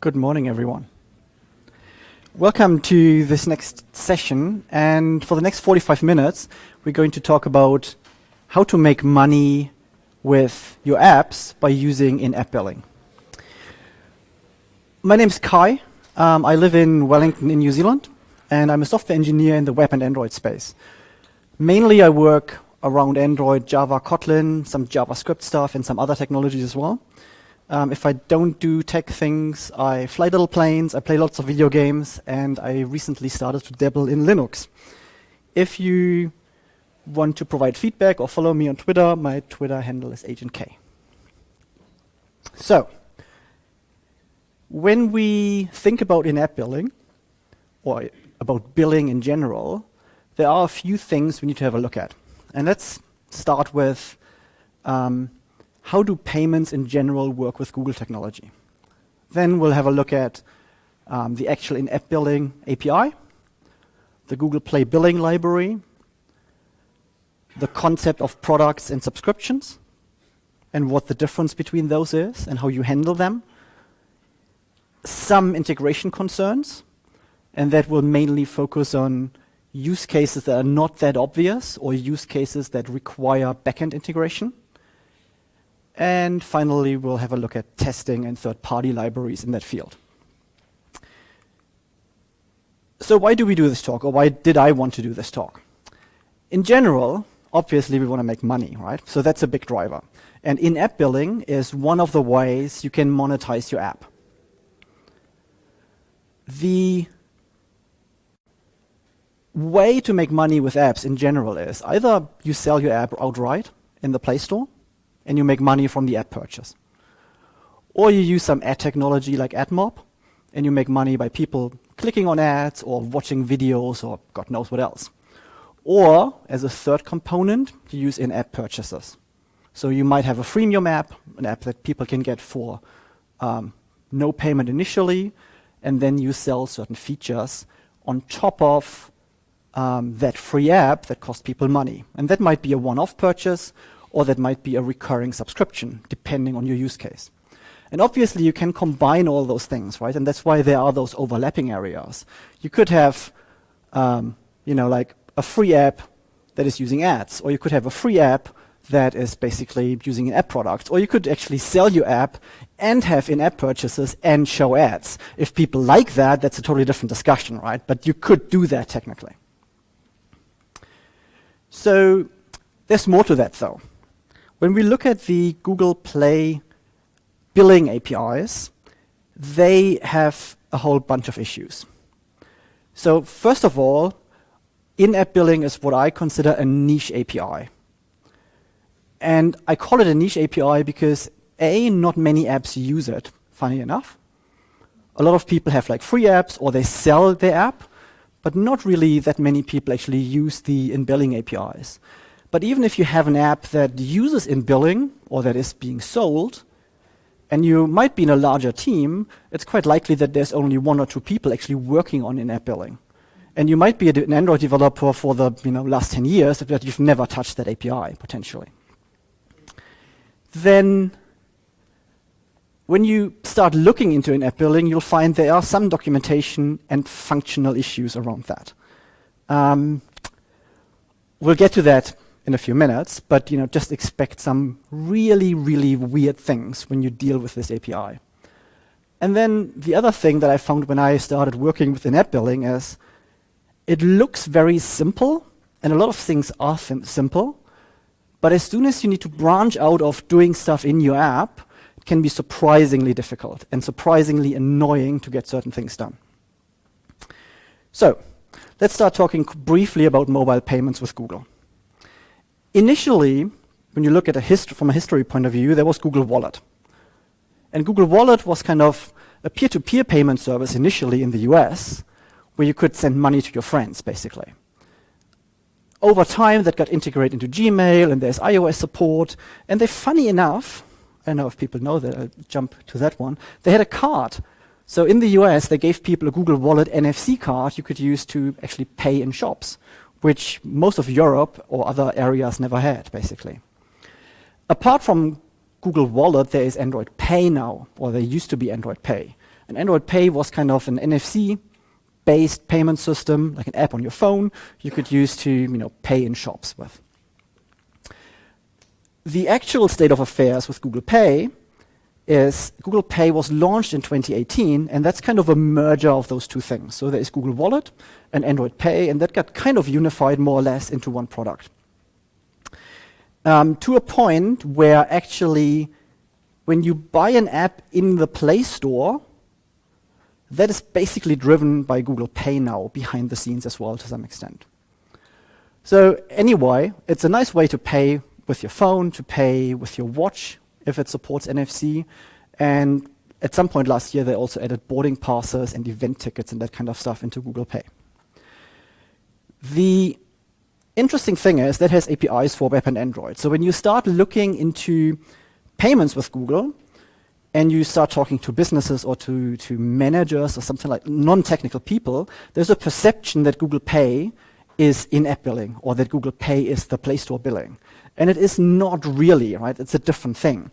Good morning, everyone. Welcome to this next session, and for the next 45 minutes, we're going to talk about how to make money with your apps by using in-app billing. My name is Kai. I live in Wellington in New Zealand, and I'm a software engineer in the web and Android space. Mainly, I work around Android, Java, Kotlin, some JavaScript stuff, and some other technologies as well. If I don't do tech things, I fly little planes, I play lots of video games, and I recently started to dabble in Linux. If you want to provide feedback or follow me on Twitter, my Twitter handle is Agent K. So, when we think about in-app billing, or about billing in general, there are a few things we need to have a look at. And let's start with how do payments in general work with Google technology? Then we'll have a look at the actual in-app billing API, the Google Play billing library, the concept of products and subscriptions, and what the difference between those is and how you handle them, some integration concerns, and that will mainly focus on use cases that are not that obvious or use cases that require backend integration. And finally, we'll have a look at testing and third-party libraries in that field. So why do we do this talk, or why did I want to do this talk? In general, obviously, we want to make money, right? So that's a big driver. And in-app billing is one of the ways you can monetize your app. The way to make money with apps in general is either you sell your app outright in the Play Store, and you make money from the app purchase. Or you use some ad technology like AdMob, and you make money by people clicking on ads or watching videos or God knows what else. Or, as a third component, you use in-app purchases. So you might have a freemium app, an app that people can get for no payment initially, and then you sell certain features on top of that free app that costs people money. And that might be a one-off purchase, or that might be a recurring subscription, depending on your use case. And obviously, you can combine all those things, right? And that's why there are those overlapping areas. You could have, like a free app that is using ads, or you could have a free app that is basically using in-app products, or you could actually sell your app and have in-app purchases and show ads. If people like that, that's a totally different discussion, right? But you could do that technically. So there's more to that, though. When we look at the Google Play billing APIs, they have a whole bunch of issues. So first of all, in-app billing is what I consider a niche API. And I call it a niche API because A, not many apps use it, funny enough. A lot of people have like free apps or they sell their app, but not really that many people actually use the in-billing APIs. But even if you have an app that uses in-billing or that is being sold, and you might be in a larger team, it's quite likely that there's only one or two people actually working on in-app billing. And you might be an Android developer for the last 10 years, but you've never touched that API, potentially. Then, when you start looking into in-app billing, you'll find there are some documentation and functional issues around that. We'll get to that in a few minutes, but just expect some really, really weird things when you deal with this API. And then the other thing that I found when I started working with in-app billing is it looks very simple, and a lot of things are simple, but as soon as you need to branch out of doing stuff in your app, it can be surprisingly difficult and surprisingly annoying to get certain things done. So, let's start talking briefly about mobile payments with Google. Initially, when you look at from a history point of view, there was Google Wallet. And Google Wallet was kind of a peer-to-peer payment service initially in the US, where you could send money to your friends, basically. Over time, that got integrated into Gmail, and there's iOS support. And they, funny enough, I don't know if people know that, I'll jump to that one, they had a card. So in the US, they gave people a Google Wallet NFC card you could use to actually pay in shops, which most of Europe or other areas never had, basically. Apart from Google Wallet, there is Android Pay now, or there used to be Android Pay. And Android Pay was kind of an NFC-based payment system, like an app on your phone you could use to pay in shops with. The actual state of affairs with Google Pay is Google Pay was launched in 2018, and that's kind of a merger of those two things. So there is Google Wallet and Android Pay, and that got kind of unified more or less into one product. To a point where actually, when you buy an app in the Play Store, that is basically driven by Google Pay now, behind the scenes as well to some extent. So anyway, it's a nice way to pay with your phone, to pay with your watch, if it supports NFC. And at some point last year, they also added boarding passes and event tickets and that kind of stuff into Google Pay. The interesting thing is that has APIs for web and Android. So when you start looking into payments with Google, and you start talking to businesses or to managers or something like non-technical people, there's a perception that Google Pay is in-app billing, or that Google Pay is the Play Store billing. And it is not really, right? It's a different thing.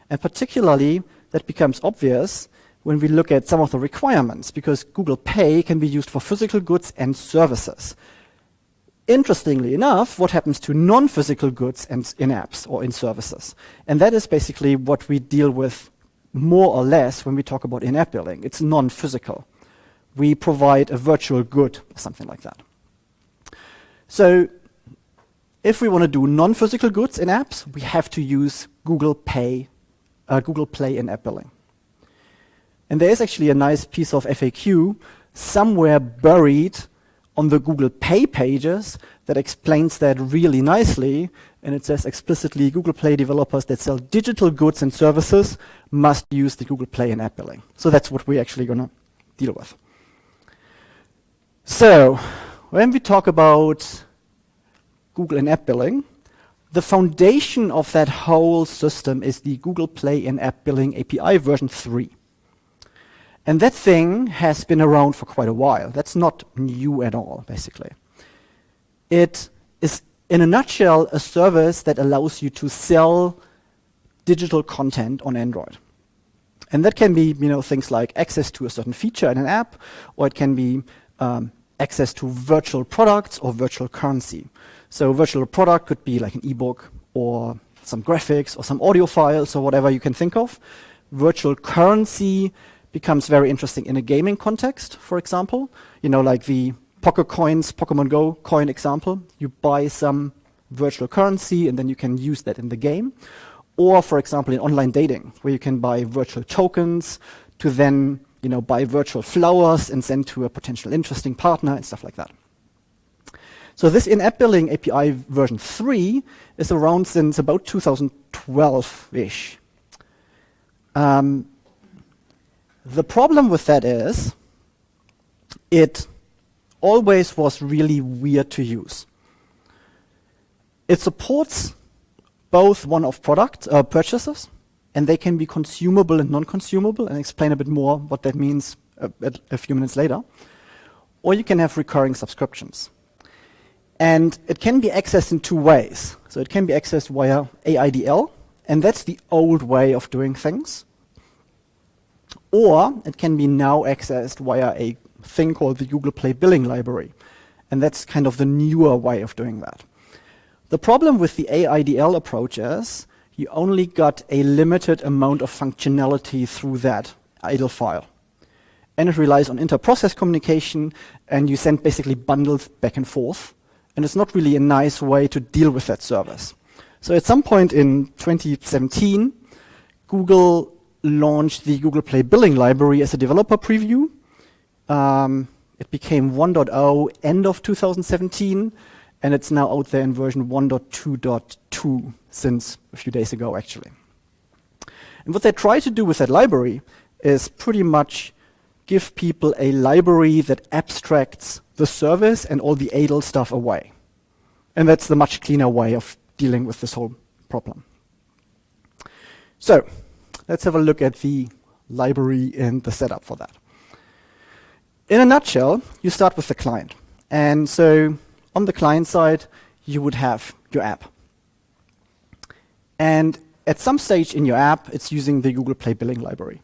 And particularly, that becomes obvious when we look at some of the requirements, because Google Pay can be used for physical goods and services. Interestingly enough, what happens to non-physical goods and in apps or in services? And that is basically what we deal with more or less when we talk about in-app billing. It's non-physical. We provide a virtual good, something like that. So if we want to do non-physical goods in apps, we have to use Google Play in-app billing. And there is actually a nice piece of FAQ somewhere buried on the Google Pay pages that explains that really nicely. And it says explicitly, Google Play developers that sell digital goods and services must use the Google Play in-app billing. So that's what we're actually going to deal with. So when we talk about Google in-app billing, the foundation of that whole system is the Google Play in-app billing API version 3. And that thing has been around for quite a while. That's not new at all, basically. It is, in a nutshell, a service that allows you to sell digital content on Android. And that can be things like access to a certain feature in an app, or it can be access to virtual products or virtual currency. So a virtual product could be like an ebook or some graphics or some audio files or whatever you can think of. Virtual currency becomes very interesting in a gaming context, for example. Like the Pocket Coins, Pokemon Go coin example. You buy some virtual currency and then you can use that in the game. Or, for example, in online dating, where you can buy virtual tokens to then buy virtual flowers and send to a potential interesting partner and stuff like that. So this in-app billing API version 3 is around since about 2012-ish. The problem with that is it always was really weird to use. It supports both one-off product purchases, and they can be consumable and non-consumable, and explain a bit more what that means a few minutes later. Or you can have recurring subscriptions. And it can be accessed in two ways. So it can be accessed via AIDL, and that's the old way of doing things. Or it can be now accessed via a thing called the Google Play Billing Library. And that's kind of the newer way of doing that. The problem with the AIDL approach is you only got a limited amount of functionality through that idle file. And it relies on inter-process communication, and you send basically bundles back and forth. And it's not really a nice way to deal with that service. So at some point in 2017, Google launched the Google Play Billing Library as a developer preview. It became 1.0 end of 2017, and it's now out there in version 1.2.2 since a few days ago, actually. And what they try to do with that library is pretty much give people a library that abstracts the service and all the idle stuff away. And that's the much cleaner way of dealing with this whole problem. So let's have a look at the library and the setup for that. In a nutshell, you start with the client. And so on the client side, you would have your app. And at some stage in your app, it's using the Google Play Billing Library.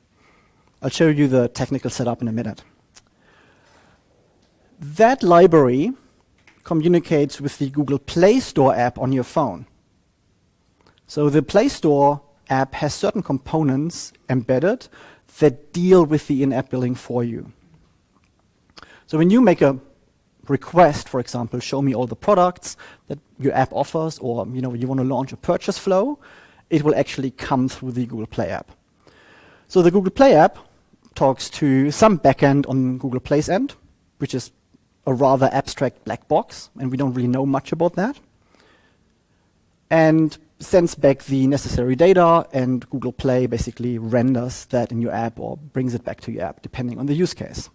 I'll show you the technical setup in a minute. That library communicates with the Google Play Store app on your phone. So the Play Store app has certain components embedded that deal with the in-app billing for you. So when you make a request, for example, show me all the products that your app offers, or you want to launch a purchase flow, it will actually come through the Google Play app. So the Google Play app talks to some backend on Google Play's end, which is a rather abstract black box, and we don't really know much about that, and sends back the necessary data, and Google Play basically renders that in your app or brings it back to your app, depending on the use case.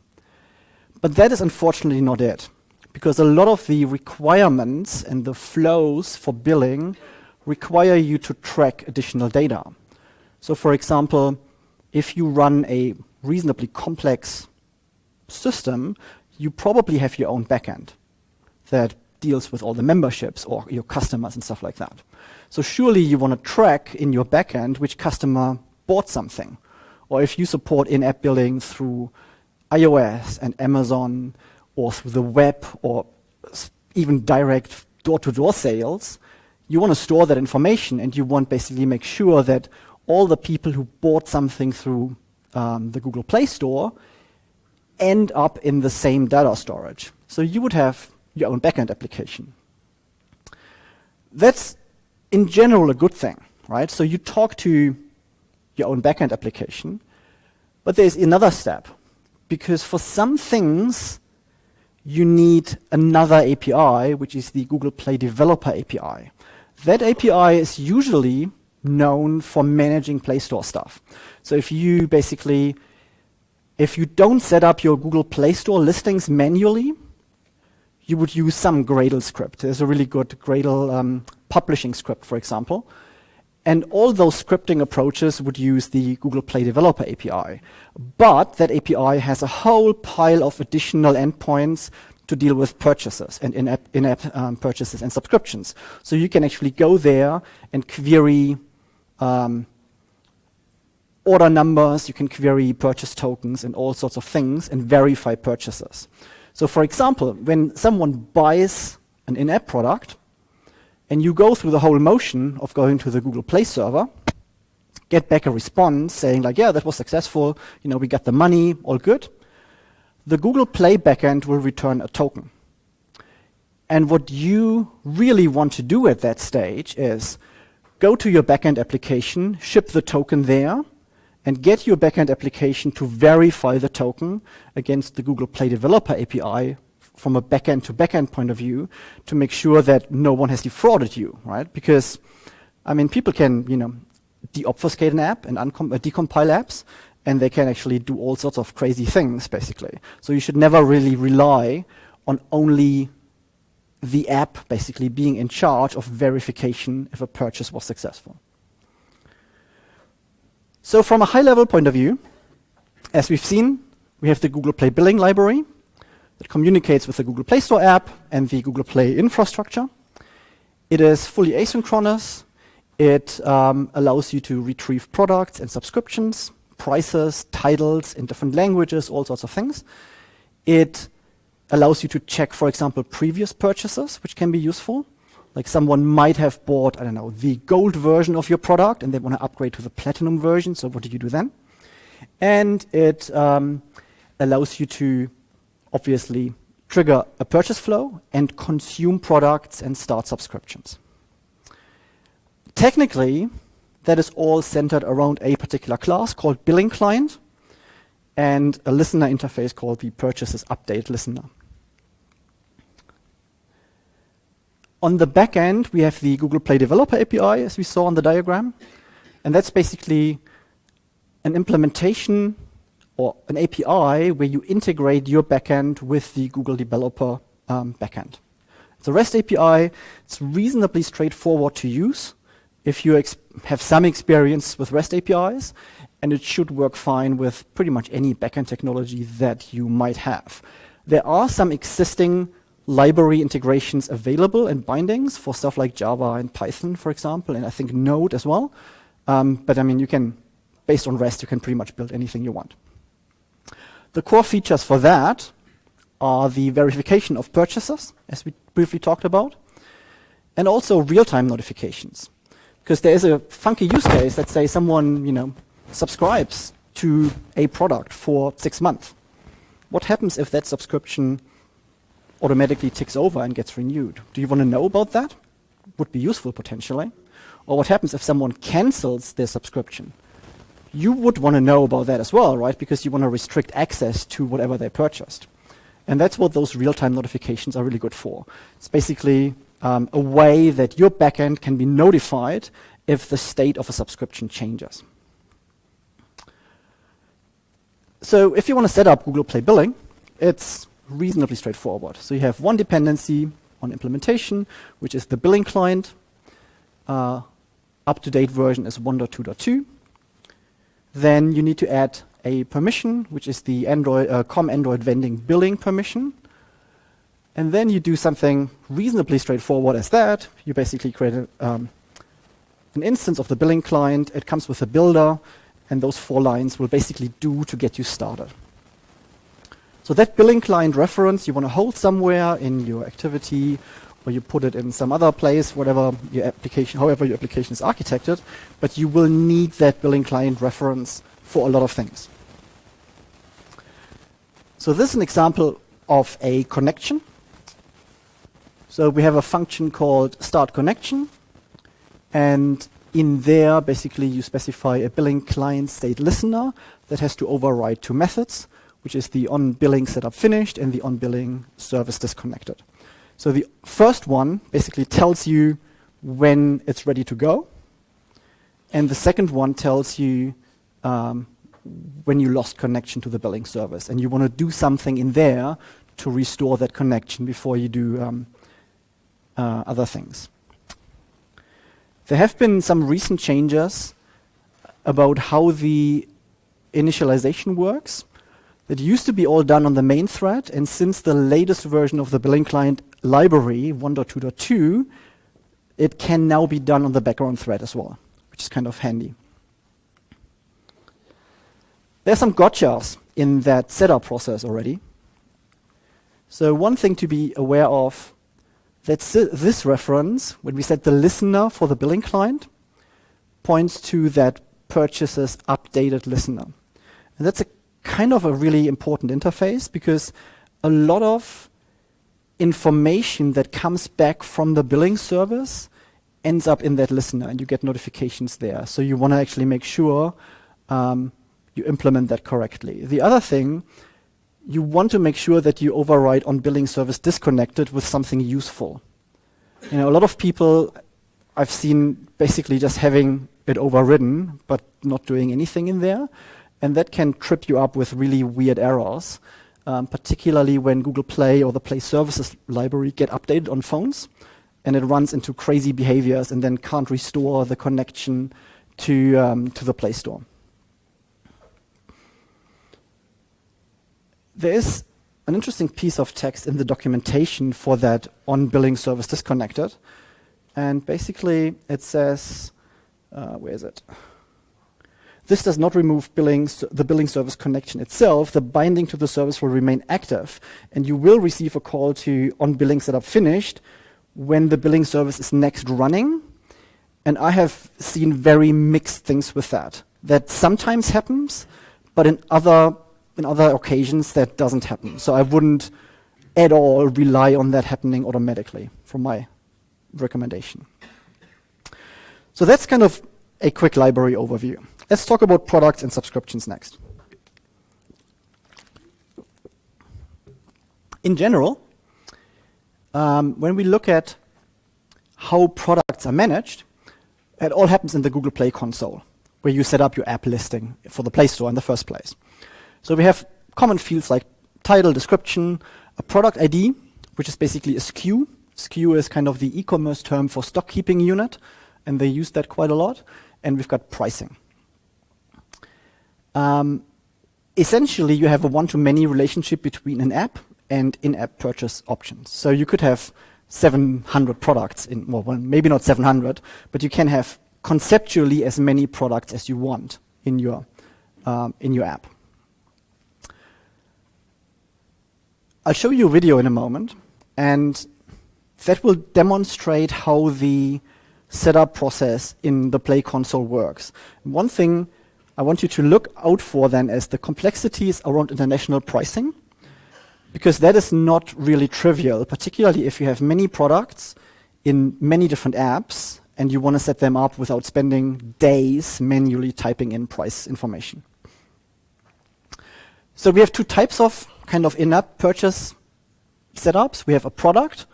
But that is unfortunately not it, because a lot of the requirements and the flows for billing require you to track additional data. So for example, if you run a reasonably complex system, you probably have your own backend that deals with all the memberships or your customers and stuff like that. So surely you want to track in your backend which customer bought something. Or if you support in-app billing through iOS and Amazon or through the web or even direct door-to-door sales, you want to store that information, and you want basically make sure that all the people who bought something through the Google Play Store end up in the same data storage. So you would have your own backend application. That's in general a good thing, right? So you talk to your own backend application, but there's another step, because for some things you need another API, which is the Google Play Developer API. That API is usually known for managing Play Store stuff. So if you don't set up your Google Play Store listings manually, you would use some Gradle script. There's a really good Gradle publishing script, for example. And all those scripting approaches would use the Google Play Developer API. But that API has a whole pile of additional endpoints to deal with purchases and in-app purchases and subscriptions. So you can actually go there and query order numbers, you can query purchase tokens and all sorts of things and verify purchases. So for example, when someone buys an in-app product and you go through the whole motion of going to the Google Play server, get back a response saying like, yeah, that was successful, we got the money, all good, the Google Play backend will return a token. And what you really want to do at that stage is go to your backend application, ship the token there, and get your backend application to verify the token against the Google Play Developer API from a backend to backend point of view to make sure that no one has defrauded you, right? Because, people can, deobfuscate an app and decompile apps, and they can actually do all sorts of crazy things, basically. So you should never really rely on only the app basically being in charge of verification if a purchase was successful. So from a high-level point of view, as we've seen, we have the Google Play billing library that communicates with the Google Play Store app and the Google Play infrastructure. It is fully asynchronous. It allows you to retrieve products and subscriptions, prices, titles in different languages, all sorts of things. It allows you to check, for example, previous purchases, which can be useful. Like someone might have bought, the gold version of your product and they want to upgrade to the platinum version. So what do you do then? And it allows you to obviously trigger a purchase flow and consume products and start subscriptions. Technically, that is all centered around a particular class called billing client and a listener interface called the purchases update listener. On the back end, we have the Google Play Developer API, as we saw on the diagram. And that's basically an implementation or an API where you integrate your backend with the Google Developer backend. It's a REST API. It's reasonably straightforward to use if you have some experience with REST APIs, and it should work fine with pretty much any backend technology that you might have. There are some existing library integrations available and bindings for stuff like Java and Python, for example, and I think Node as well. But you can, based on REST, you can pretty much build anything you want. The core features for that are the verification of purchases, as we briefly talked about, and also real-time notifications. Because there is a funky use case. Let's say someone, subscribes to a product for 6 months. What happens if that subscription automatically ticks over and gets renewed? Do you want to know about that? Would be useful potentially. Or what happens if someone cancels their subscription? You would want to know about that as well, right? Because you want to restrict access to whatever they purchased. And that's what those real-time notifications are really good for. It's basically a way that your backend can be notified if the state of a subscription changes. So if you want to set up Google Play Billing, it's reasonably straightforward. So you have one dependency on implementation, which is the billing client. Up-to-date version is 1.2.2. Then you need to add a permission, which is the COM Android vending billing permission. And then you do something reasonably straightforward as that. You basically create an instance of the billing client. It comes with a builder, and those 4 lines will basically do to get you started. So that billing client reference you want to hold somewhere in your activity, or you put it in some other place, whatever your application, however your application is architected, but you will need that billing client reference for a lot of things. So this is an example of a connection. So we have a function called start connection, and in there basically you specify a billing client state listener that has to override 2 methods, which is the onBilling setup finished and the onBilling service disconnected. So the first one basically tells you when it's ready to go, and the second one tells you when you lost connection to the billing service, and you want to do something in there to restore that connection before you do other things. There have been some recent changes about how the initialization works. It used to be all done on the main thread, and since the latest version of the billing client library, 1.2.2, it can now be done on the background thread as well, which is kind of handy. There's some gotchas in that setup process already. So one thing to be aware of, that's this reference, when we set the listener for the billing client, points to that purchases updated listener. And that's a kind of a really important interface, because a lot of information that comes back from the billing service ends up in that listener, and you get notifications there. So you want to actually make sure you implement that correctly. The other thing, you want to make sure that you override onBilling service disconnected with something useful. A lot of people I've seen basically just having it overridden, but not doing anything in there. And that can trip you up with really weird errors, particularly when Google Play or the Play Services library get updated on phones, and it runs into crazy behaviors and then can't restore the connection to the Play Store. There is an interesting piece of text in the documentation for that onBilling service disconnected. And basically it says, where is it? This does not remove the billing service connection itself. The binding to the service will remain active, and you will receive a call to onBilling setup finished when the billing service is next running. And I have seen very mixed things with that. That sometimes happens, but in other occasions that doesn't happen. So I wouldn't at all rely on that happening automatically from my recommendation. So that's kind of a quick library overview. Let's talk about products and subscriptions next. In general, when we look at how products are managed, it all happens in the Google Play console, where you set up your app listing for the Play Store in the first place. So we have common fields like title, description, a product ID, which is basically a SKU. SKU is kind of the e-commerce term for stock keeping unit, and they use that quite a lot. And we've got pricing. Essentially, you have a one-to-many relationship between an app and in-app purchase options. So you could have 700 products well, maybe not 700, but you can have conceptually as many products as you want in your app. I'll show you a video in a moment, and that will demonstrate how the setup process in the Play console works. One thing I want you to look out for then is the complexities around international pricing, because that is not really trivial, particularly if you have many products in many different apps and you want to set them up without spending days manually typing in price information. So we have two types of kind of in-app purchase setups. We have a product,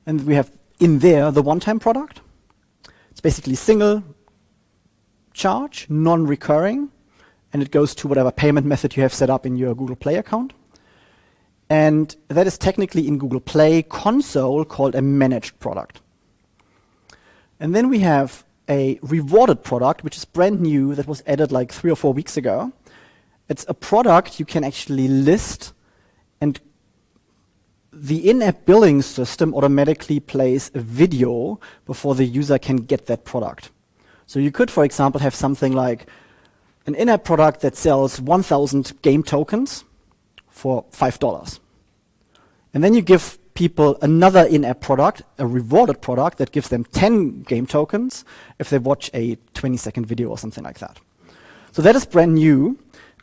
and we have in there the one-time product. It's basically single charge, non-recurring, and it goes to whatever payment method you have set up in your Google Play account. And that is technically in Google Play console called a managed product. And then we have a rewarded product, which is brand new, that was added like 3 or 4 weeks ago. It's a product you can actually list, and the in-app billing system automatically plays a video before the user can get that product. So you could, for example, have something like an in-app product that sells 1,000 game tokens for $5. And then you give people another in-app product, a rewarded product, that gives them 10 game tokens if they watch a 20-second video or something like that. So that is brand new.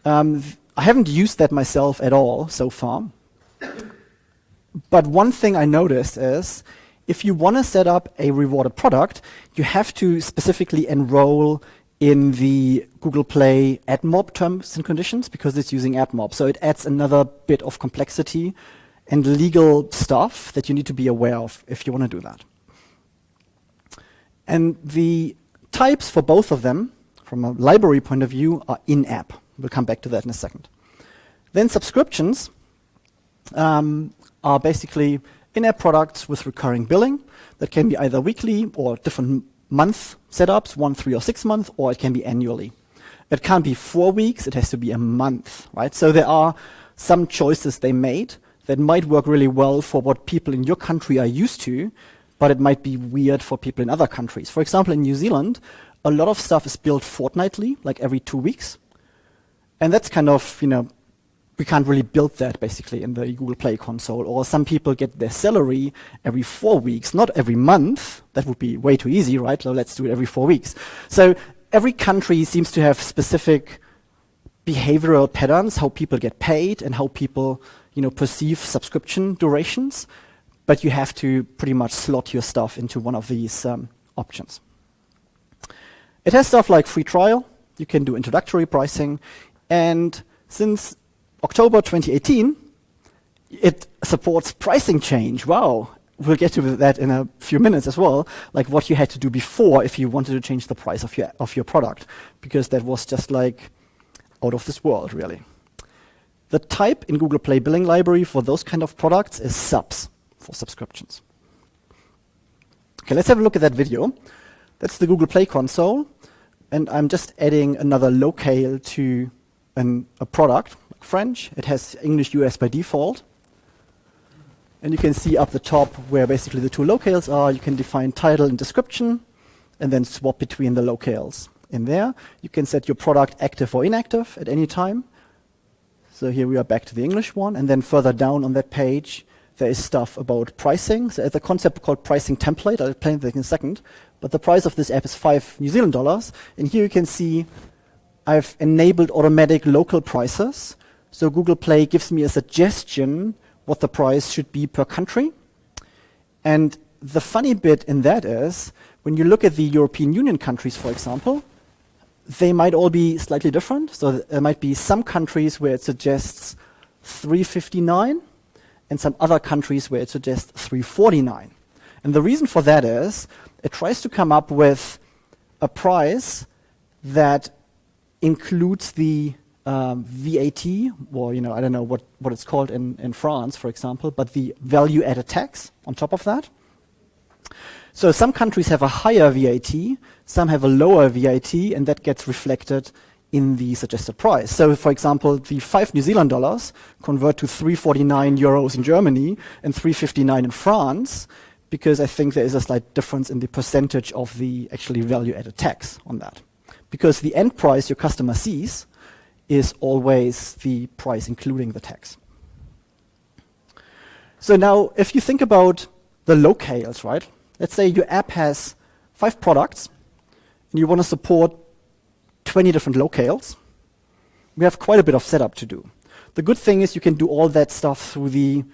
I haven't used that myself at all so far. But one thing I noticed is if you want to set up a rewarded product, you have to specifically enroll in the Google Play AdMob terms and conditions, because it's using AdMob. So it adds another bit of complexity and legal stuff that you need to be aware of if you want to do that. And the types for both of them, from a library point of view, are in-app. We'll come back to that in a second. Then subscriptions are basically in-app products with recurring billing that can be either weekly or different month setups, 1, 3, or 6 months, or it can be annually. It can't be 4 weeks, it has to be a month, right? So there are some choices they made that might work really well for what people in your country are used to, but it might be weird for people in other countries. For example, in New Zealand, a lot of stuff is billed fortnightly, like every 2 weeks. And that's kind of, we can't really build that basically in the Google Play console. Or some people get their salary every 4 weeks, not every month. That would be way too easy, right? So let's do it every 4 weeks. So every country seems to have specific behavioral patterns, how people get paid and how people, perceive subscription durations. But you have to pretty much slot your stuff into one of these options. It has stuff like free trial. You can do introductory pricing. And since October 2018, it supports pricing change. Wow. We'll get to that in a few minutes as well, like what you had to do before if you wanted to change the price of your product, because that was just like out of this world, really. The type in Google Play billing library for those kind of products is subs, for subscriptions. Okay, let's have a look at that video. That's the Google Play console, and I'm just adding another locale to a product, like French. It has English US by default. And you can see up the top where basically the two locales are. You can define title and description, and then swap between the locales. In there, you can set your product active or inactive at any time. So here we are back to the English one, and then further down on that page, there is stuff about pricing. So there's a concept called pricing template. I'll explain that in a second. But the price of this app is $5 New Zealand. And here you can see I've enabled automatic local prices. So Google Play gives me a suggestion what the price should be per country. And the funny bit in that is, when you look at the European Union countries, for example, they might all be slightly different. So there might be some countries where it suggests $3.59, and some other countries where it suggests $3.49. And the reason for that is, it tries to come up with a price that includes the VAT, or I don't know what it's called in France, for example, but the value-added tax on top of that. So some countries have a higher VAT, some have a lower VAT, and that gets reflected in the suggested price. So, for example, the $5 New Zealand convert to 3.49 euros in Germany and 3.59 in France, because I think there is a slight difference in the percentage of the actually value-added tax on that. Because the end price your customer sees is always the price including the tax. So now, if you think about the locales, right? Let's say your app has 5 products, and you want to support 20 different locales. We have quite a bit of setup to do. The good thing is you can do all that stuff through the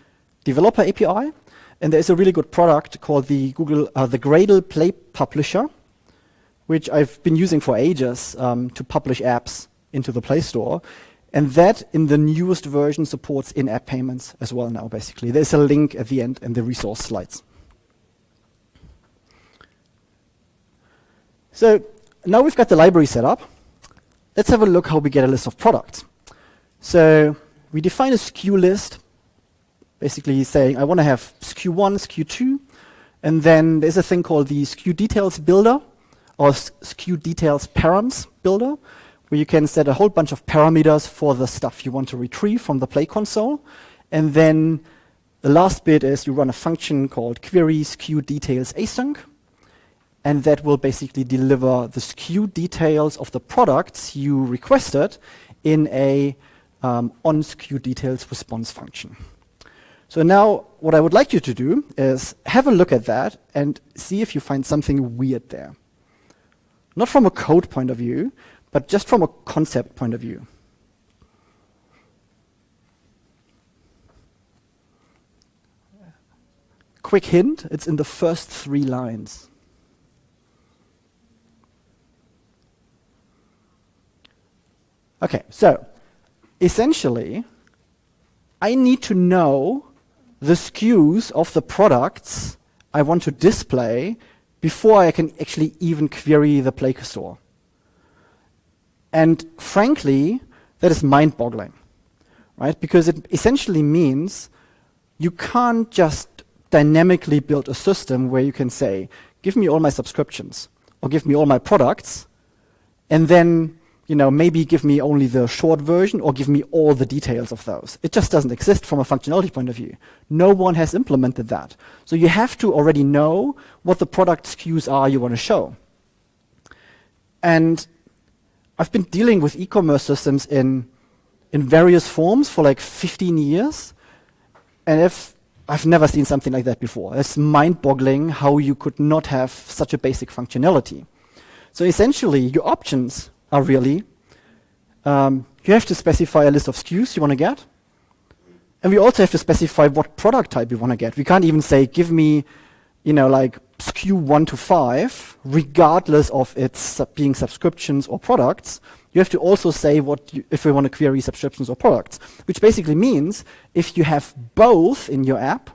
developer API, and there's a really good product called the Gradle Play Publisher, which I've been using for ages to publish apps into the Play Store. And that, in the newest version, supports in-app payments as well now, basically. There's a link at the end in the resource slides. So now we've got the library set up. Let's have a look how we get a list of products. So we define a SKU list, basically saying I want to have SKU 1, SKU 2, and then there's a thing called the SKU details builder, or SKU details params builder, where you can set a whole bunch of parameters for the stuff you want to retrieve from the Play console. And then the last bit is you run a function called query SKU details async, and that will basically deliver the SKU details of the products you requested in a on SKU details response function. So now what I would like you to do is have a look at that and see if you find something weird there. Not from a code point of view, but just from a concept point of view. Quick hint, it's in the first 3 lines. Okay, so essentially, I need to know the SKUs of the products I want to display before I can actually even query the Play Store. And frankly, that is mind-boggling, right? Because it essentially means you can't just dynamically build a system where you can say, give me all my subscriptions, or give me all my products, and then maybe give me only the short version, or give me all the details of those. It just doesn't exist from a functionality point of view. No one has implemented that. So you have to already know what the product SKUs are you want to show. And I've been dealing with e-commerce systems in various forms for like 15 years, and I've never seen something like that before. It's mind-boggling how you could not have such a basic functionality. So essentially, your options are really, you have to specify a list of SKUs you want to get, and we also have to specify what product type you want to get. We can't even say, give me, like SKU 1 to 5, regardless of its being subscriptions or products. You have to also say if we want to query subscriptions or products, which basically means if you have both in your app,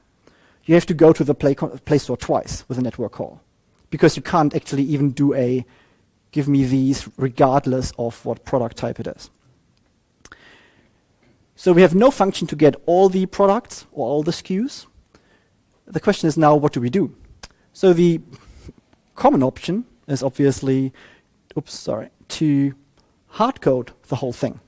you have to go to the Play Store twice with a network call, because you can't actually even do a give me these regardless of what product type it is. So we have no function to get all the products or all the SKUs. The question is now, what do we do? So the common option is obviously, to hardcode the whole thing.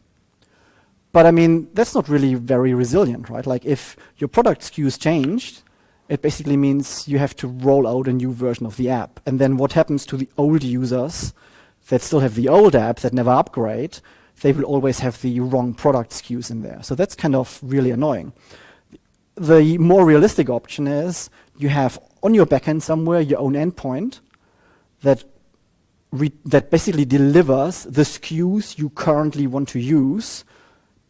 But I mean, that's not really very resilient, right? Like if your product SKUs changed, it basically means you have to roll out a new version of the app. And then what happens to the old users that still have the old app that never upgrade? They will always have the wrong product SKUs in there. So that's kind of really annoying. The more realistic option is you have on your backend somewhere your own endpoint that basically delivers the SKUs you currently want to use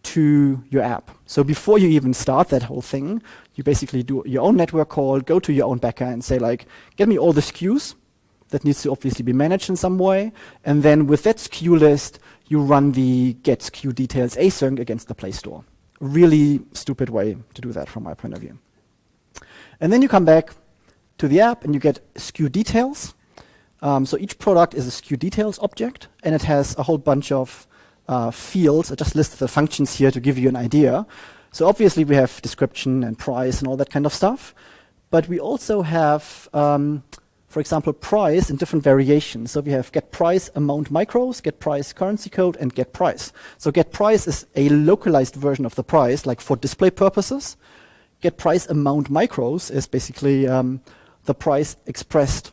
to your app. So before you even start that whole thing, you basically do your own network call, go to your own backend and say like, get me all the SKUs. That needs to obviously be managed in some way. And then with that SKU list, you run the get SKU details async against the Play Store. Really stupid way to do that from my point of view. And then you come back to the app and you get SKU details. So each product is a SKU details object, and it has a whole bunch of fields. I just listed the functions here to give you an idea. So obviously we have description and price and all that kind of stuff. But we also have, for example, price in different variations. So we have get price amount micros, get price currency code, and get price. So get price is a localized version of the price, like for display purposes. Get price amount micros is basically the price expressed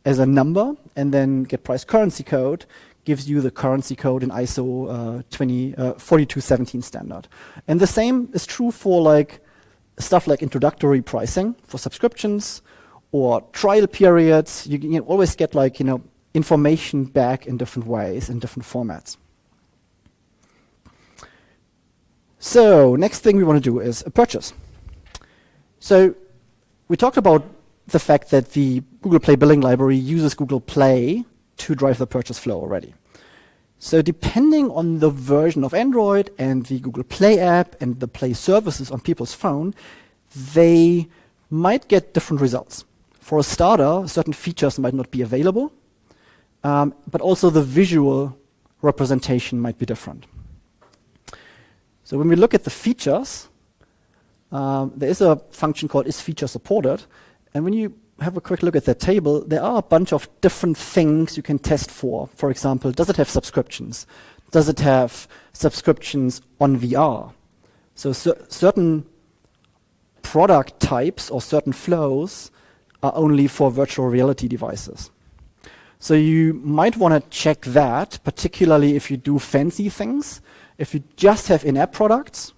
as a number, and then get price currency code gives you the currency code in ISO 4217 standard. And the same is true for like stuff like introductory pricing for subscriptions or trial periods. You always get like, information back in different ways, in different formats. So next thing we want to do is a purchase. So we talked about the fact that the Google Play billing library uses Google Play to drive the purchase flow already. So depending on the version of Android and the Google Play app and the Play services on people's phone, they might get different results. For a starter, certain features might not be available, but also the visual representation might be different. So when we look at the features, there is a function called isFeatureSupported, and when you have a quick look at that table, there are a bunch of different things you can test for. For example, does it have subscriptions? Does it have subscriptions on VR? So certain product types or certain flows are only for virtual reality devices. So you might want to check that, particularly if you do fancy things. If you just have in-app products,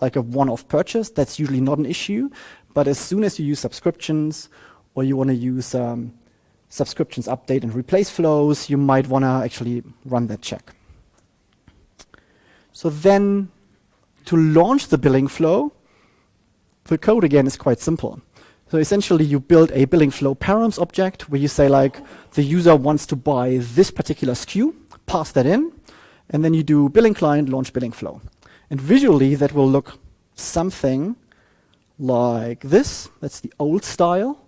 like a one-off purchase, that's usually not an issue. But as soon as you use subscriptions, or you want to use subscriptions update and replace flows, you might want to actually run that check. So then, to launch the billing flow, the code again is quite simple. So essentially, you build a billing flow params object where you say like, the user wants to buy this particular SKU, pass that in, and then you do billing client, launch billing flow. And visually, that will look something like this. That's the old style.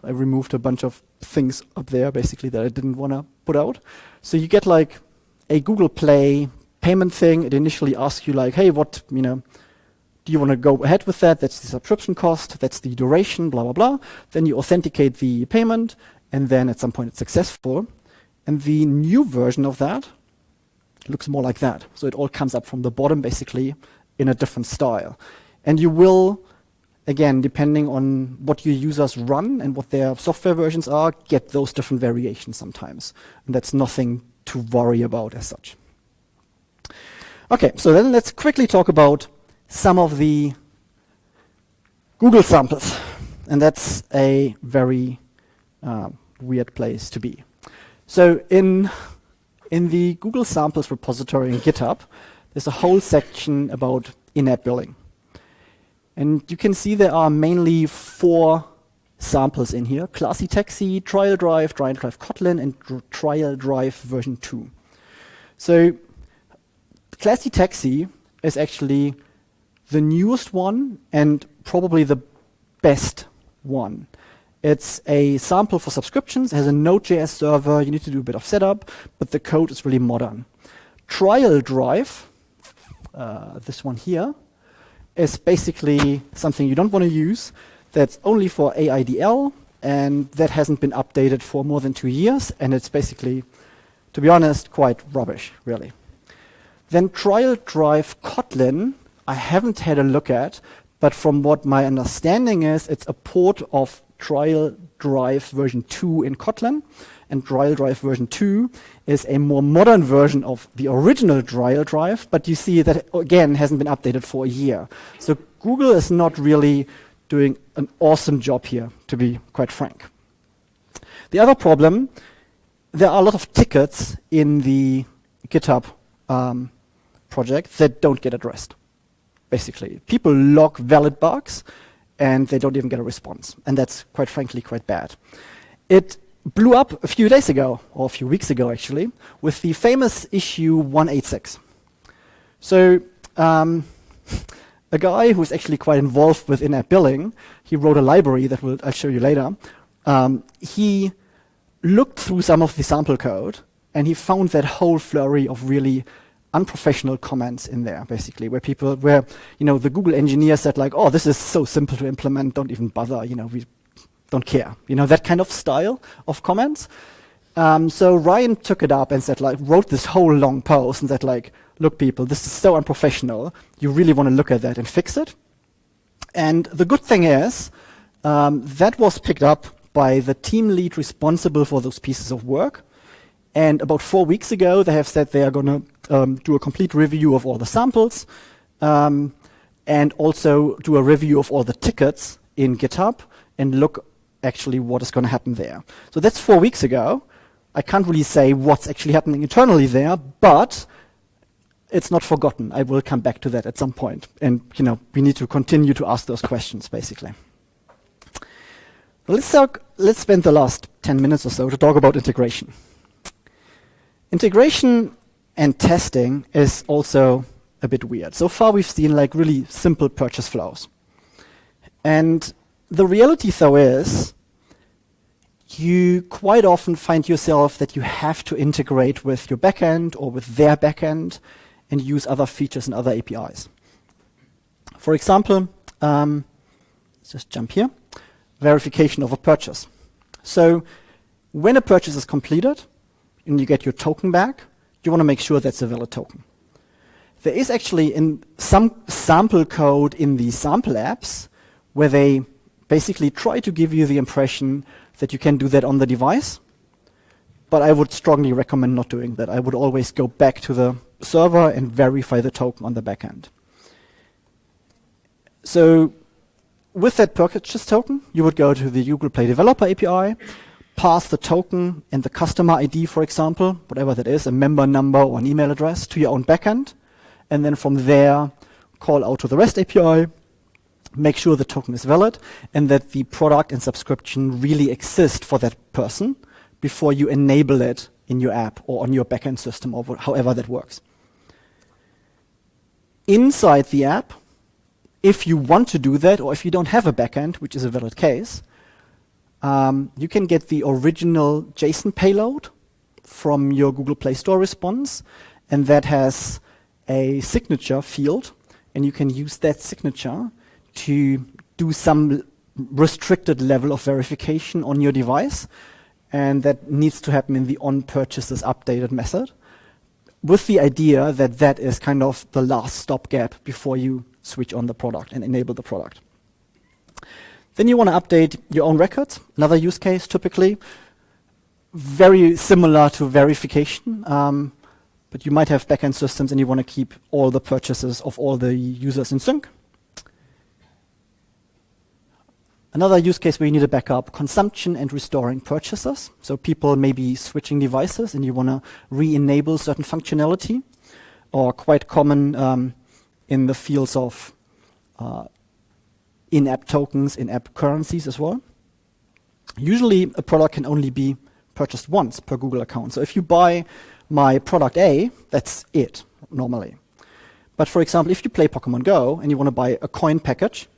I removed a bunch of things up there, basically, that I didn't want to put out. So you get like a Google Play payment thing. It initially asks you like, hey, what, do you want to go ahead with that? That's the subscription cost. That's the duration, blah, blah, blah. Then you authenticate the payment, and then at some point it's successful. And the new version of that looks more like that. So it all comes up from the bottom, basically, in a different style. And you will, again, depending on what your users run and what their software versions are, get those different variations sometimes. And that's nothing to worry about as such. Okay, so then let's quickly talk about some of the Google samples. And that's a very weird place to be. So in the Google samples repository in GitHub, there's a whole section about in-app billing. And you can see there are mainly 4 samples in here: Classy Taxi, Trial Drive Kotlin, and Trial Drive version 2. So Classy Taxi is actually the newest one and probably the best one. It's a sample for subscriptions. It has a Node.js server. You need to do a bit of setup, but the code is really modern. Trial Drive, this one here, is basically something you don't want to use. That's only for AIDL, and that hasn't been updated for more than 2 years, and it's basically, to be honest, quite rubbish, really. Then Trial Drive Kotlin, I haven't had a look at, but from what my understanding is, it's a port of Trial Drive version 2 in Kotlin, and Trial Drive version 2 is a more modern version of the original Trial Drive, but you see that, again, hasn't been updated for a year. So Google is not really doing an awesome job here, to be quite frank. The other problem, there are a lot of tickets in the GitHub project that don't get addressed, basically. People log valid bugs, and they don't even get a response. And that's, quite frankly, quite bad. It blew up a few days ago, or a few weeks ago, actually, with the famous issue 186. So a guy who's actually quite involved with in-app billing, he wrote a library that I'll show you later. He looked through some of the sample code, and he found that whole flurry of really unprofessional comments in there, basically, where the Google engineer said like, oh, this is so simple to implement, don't even bother, we don't care. That kind of style of comments. So Ryan took it up and said like, wrote this whole long post and said like, look people, this is so unprofessional, you really want to look at that and fix it. And the good thing is, that was picked up by the team lead responsible for those pieces of work. And about 4 weeks ago, they have said they are going to do a complete review of all the samples. and also do a review of all the tickets in GitHub and look actually what is going to happen there. So that's 4 weeks ago. I can't really say what's actually happening internally there, but it's not forgotten. I will come back to that at some point. And we need to continue to ask those questions, basically. Let's spend the last 10 minutes or so to talk about integration. Integration and testing is also a bit weird. So far we've seen really simple purchase flows. And the reality though is you quite often find yourself that you have to integrate with your backend or with their backend and use other features and other APIs. For example, let's just jump here, verification of a purchase. So when a purchase is completed and you get your token back, you want to make sure that's a valid token. There is actually in some sample code in the sample apps where they basically try to give you the impression that you can do that on the device, but I would strongly recommend not doing that. I would always go back to the server and verify the token on the backend. So with that purchase token, you would go to the Google Play Developer API, pass the token and the customer ID, for example, whatever that is, a member number or an email address to your own backend, and then from there call out to the REST API, make sure the token is valid and that the product and subscription really exist for that person before you enable it in your app or on your backend system or however that works. Inside the app, if you want to do that or if you don't have a backend, which is a valid case, you can get the original JSON payload from your Google Play Store response, and that has a signature field, and you can use that signature to do some restricted level of verification on your device, and that needs to happen in the on-purchases updated method, with the idea that that is kind of the last stopgap before you switch on the product and enable the product. Then you want to update your own records, another use case typically, very similar to verification, but you might have backend systems and you want to keep all the purchases of all the users in sync. Another use case where you need to back up consumption and restoring purchases. So people may be switching devices and you want to re-enable certain functionality, or quite common in the fields of in-app tokens, in-app currencies as well. Usually a product can only be purchased once per Google account. So if you buy my product A, that's it normally. But for example, if you play Pokemon Go and you want to buy a coin package,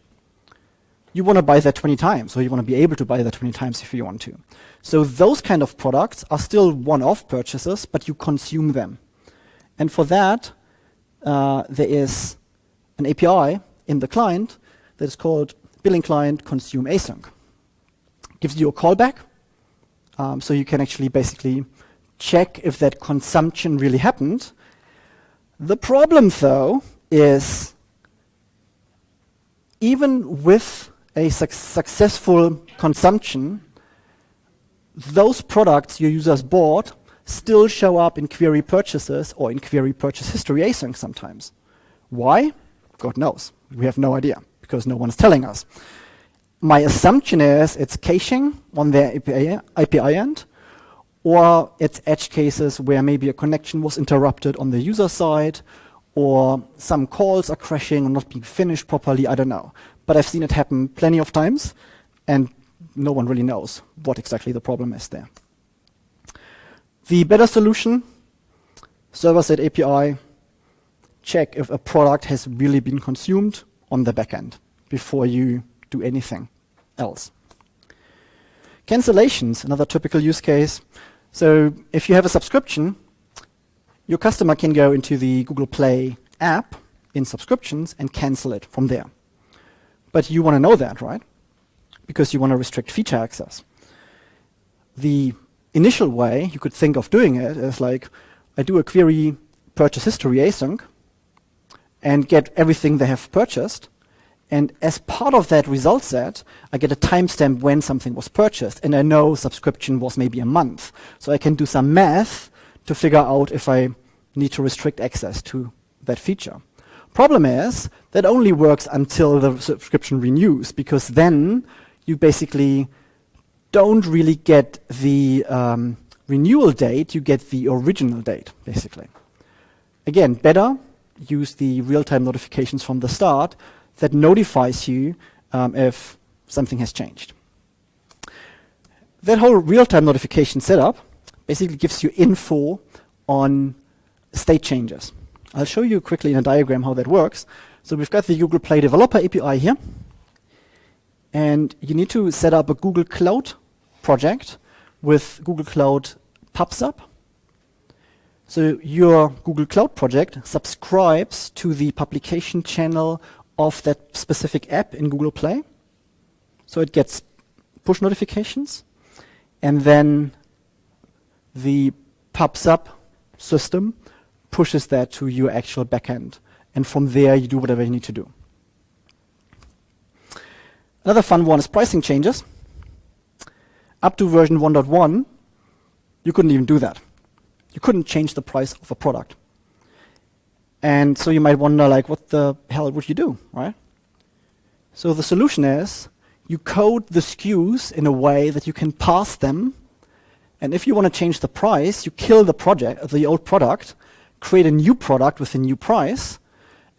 you want to buy that 20 times, or you want to be able to buy that 20 times if you want to. So those kind of products are still one-off purchases, but you consume them. And for that, there is an API in the client that is called billing client consume async. Gives you a callback, so you can actually basically check if that consumption really happened. The problem, though, is even with a successful consumption, those products your users bought still show up in query purchases or in query purchase history async sometimes. Why? God knows. We have no idea because no one's telling us. My assumption is it's caching on their API end, or it's edge cases where maybe a connection was interrupted on the user side, or some calls are crashing or not being finished properly, I don't know. But I've seen it happen plenty of times, and no one really knows what exactly the problem is there. The better solution, server-side API, check if a product has really been consumed on the backend before you do anything else. Cancellations, another typical use case. So if you have a subscription, your customer can go into the Google Play app in subscriptions and cancel it from there. But you want to know that, right? Because you want to restrict feature access. The initial way you could think of doing it is like, I do a query purchase history async and get everything they have purchased. And as part of that result set, I get a timestamp when something was purchased. And I know subscription was maybe a month. So I can do some math to figure out if I need to restrict access to that feature. Problem is, that only works until the subscription renews, because then you basically don't really get the renewal date, you get the original date, basically. Again, better use the real-time notifications from the start that notifies you if something has changed. That whole real-time notification setup basically gives you info on state changes. I'll show you quickly in a diagram how that works. So we've got the Google Play Developer API here. And you need to set up a Google Cloud project with Google Cloud PubSub. So your Google Cloud project subscribes to the publication channel of that specific app in Google Play. So it gets push notifications. And then the PubSub system pushes that to your actual backend. And from there, you do whatever you need to do. Another fun one is pricing changes. Up to version 1.1, you couldn't even do that. You couldn't change the price of a product. And so you might wonder, like, what the hell would you do, right? So the solution is you code the SKUs in a way that you can parse them. And if you want to change the price, you kill the project, the old product, create a new product with a new price,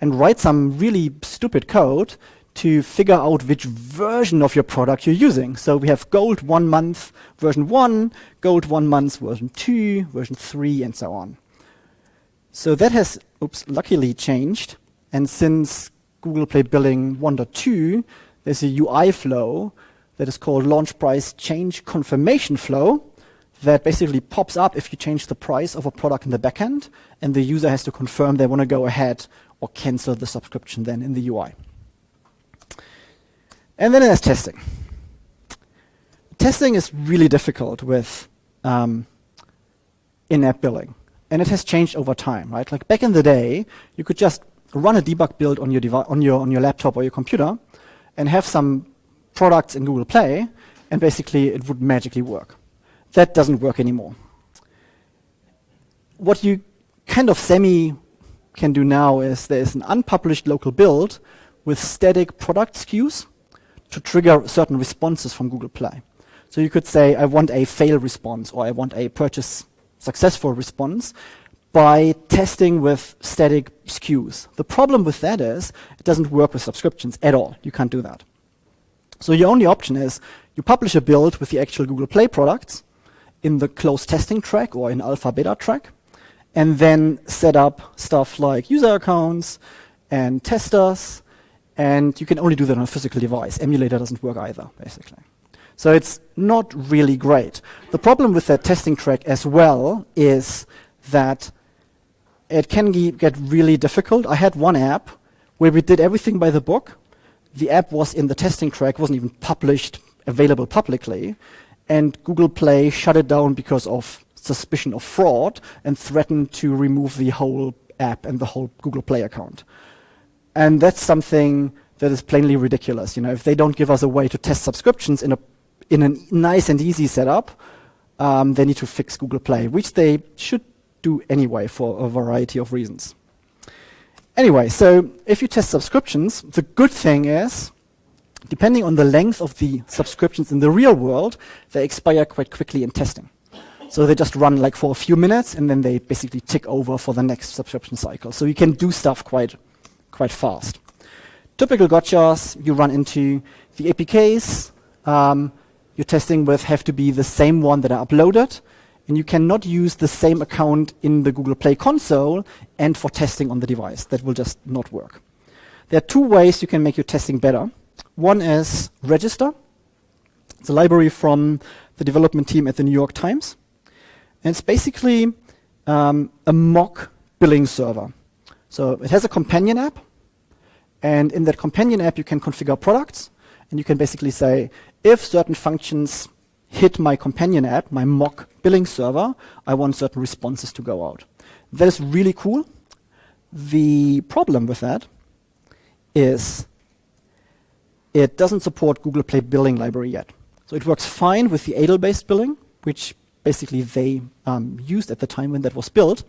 and write some really stupid code to figure out which version of your product you're using. So we have Gold 1 month version 1, Gold 1 month version 2, version 3, and so on. So that has, luckily changed. And since Google Play Billing 1.2, there's a UI flow that is called Launch Price Change Confirmation Flow that basically pops up if you change the price of a product in the backend, and the user has to confirm they want to go ahead or cancel the subscription then in the UI. And then there's testing. Testing is really difficult with in-app billing, and it has changed over time, right? Like back in the day, you could just run a debug build on your laptop or your computer, and have some products in Google Play, and basically it would magically work. That doesn't work anymore. What you kind of semi can do now is there's an unpublished local build with static product SKUs to trigger certain responses from Google Play. So you could say, I want a fail response, or I want a purchase successful response by testing with static SKUs. The problem with that is it doesn't work with subscriptions at all. You can't do that. So your only option is you publish a build with the actual Google Play products in the closed testing track or in alpha beta track, and then set up stuff like user accounts and testers, and you can only do that on a physical device. Emulator doesn't work either, basically. So it's not really great. The problem with that testing track as well is that it can get really difficult. I had one app where we did everything by the book. The app was in the testing track, wasn't even published, available publicly, and Google Play shut it down because of suspicion of fraud and threatened to remove the whole app and the whole Google Play account. And that's something that is plainly ridiculous. You know, if they don't give us a way to test subscriptions in a nice and easy setup, they need to fix Google Play, which they should do anyway for a variety of reasons. Anyway, so if you test subscriptions, the good thing is, depending on the length of the subscriptions in the real world, they expire quite quickly in testing. So they just run like for a few minutes, and then they basically tick over for the next subscription cycle. So you can do stuff quite fast. Typical gotchas you run into: the APKs you're testing with have to be the same one that are uploaded, and you cannot use the same account in the Google Play console and for testing on the device. That will just not work. There are two ways you can make your testing better. One is Register. It's a library from the development team at the New York Times. And it's basically a mock billing server. So it has a companion app, and in that companion app you can configure products, and you can basically say, if certain functions hit my companion app, my mock billing server, I want certain responses to go out. That is really cool. The problem with that is it doesn't support Google Play Billing Library yet. So it works fine with the ADL-based billing, which basically they used at the time when that was built,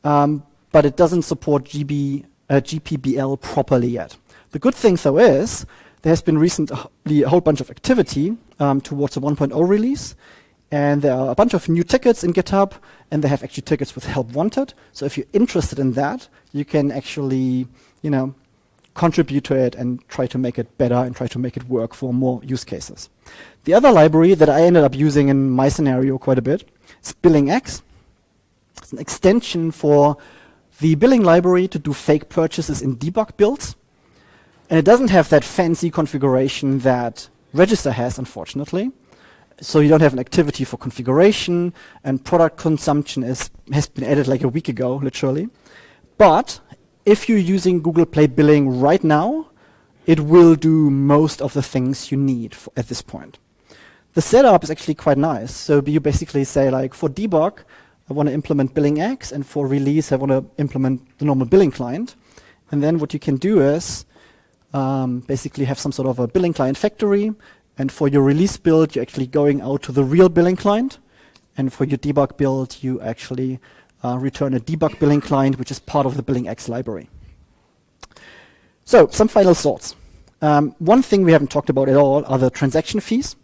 but it doesn't support GB GPBL properly yet. The good thing, though, is there has been recently a whole bunch of activity towards a 1.0 release, and there are a bunch of new tickets in GitHub, and they have actually tickets with help wanted. So if you're interested in that, you can actually, contribute to it and try to make it better and try to make it work for more use cases. The other library that I ended up using in my scenario quite a bit is BillingX. It's an extension for the billing library to do fake purchases in debug builds. And it doesn't have that fancy configuration that Register has, unfortunately. So you don't have an activity for configuration, and product consumption has been added like a week ago, literally. But if you're using Google Play Billing right now, it will do most of the things you need at this point. The setup is actually quite nice. So you basically say, like, for debug, I want to implement BillingX, and for release, I want to implement the normal billing client. And then what you can do is basically have some sort of a billing client factory. And for your release build, you're actually going out to the real billing client. And for your debug build, you actually return a debug billing client, which is part of the BillingX library. So some final thoughts. One thing we haven't talked about at all are the transaction fees.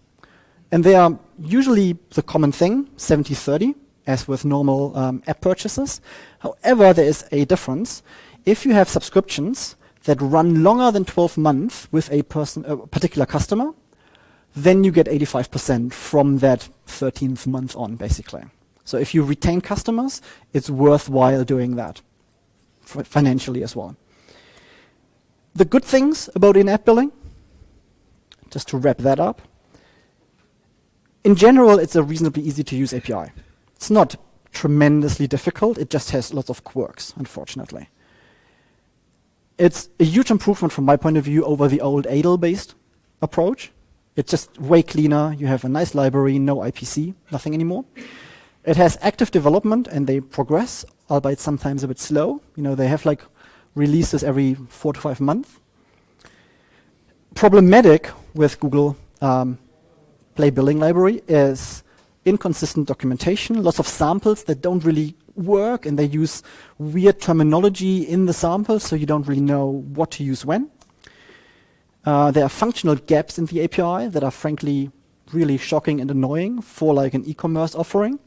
And they are usually the common thing, 70-30, as with normal app purchases. However, there is a difference. If you have subscriptions that run longer than 12 months with a particular customer, then you get 85% from that 13th month on, basically. So if you retain customers, it's worthwhile doing that financially as well. The good things about in-app billing, just to wrap that up, in general, it's a reasonably easy to use API. It's not tremendously difficult, it just has lots of quirks, unfortunately. It's a huge improvement from my point of view over the old ADL-based approach. It's just way cleaner. You have a nice library, no IPC, nothing anymore. It has active development, and they progress, albeit sometimes a bit slow. They have like releases every 4 to 5 months. Problematic with Google Play Billing Library is inconsistent documentation, lots of samples that don't really work, and they use weird terminology in the samples, so you don't really know what to use when. There are functional gaps in the API that are frankly really shocking and annoying for like an e-commerce offering.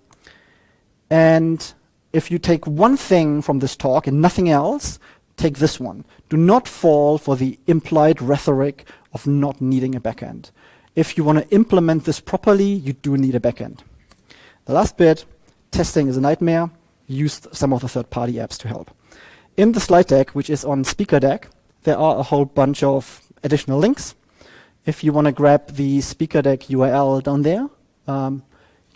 And if you take one thing from this talk and nothing else, take this one. Do not fall for the implied rhetoric of not needing a backend. If you want to implement this properly, you do need a backend. The last bit, testing is a nightmare. Use some of the third-party apps to help. In the slide deck, which is on Speaker Deck, there are a whole bunch of additional links. If you want to grab the Speaker Deck URL down there,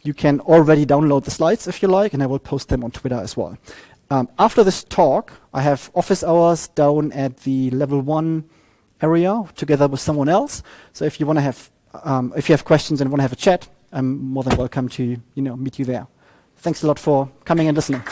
you can already download the slides if you like, and I will post them on Twitter as well. After this talk, I have office hours down at the level 1 area together with someone else. So if you want to have, if you have questions and want to have a chat, I'm more than welcome to meet you there. Thanks a lot for coming and listening.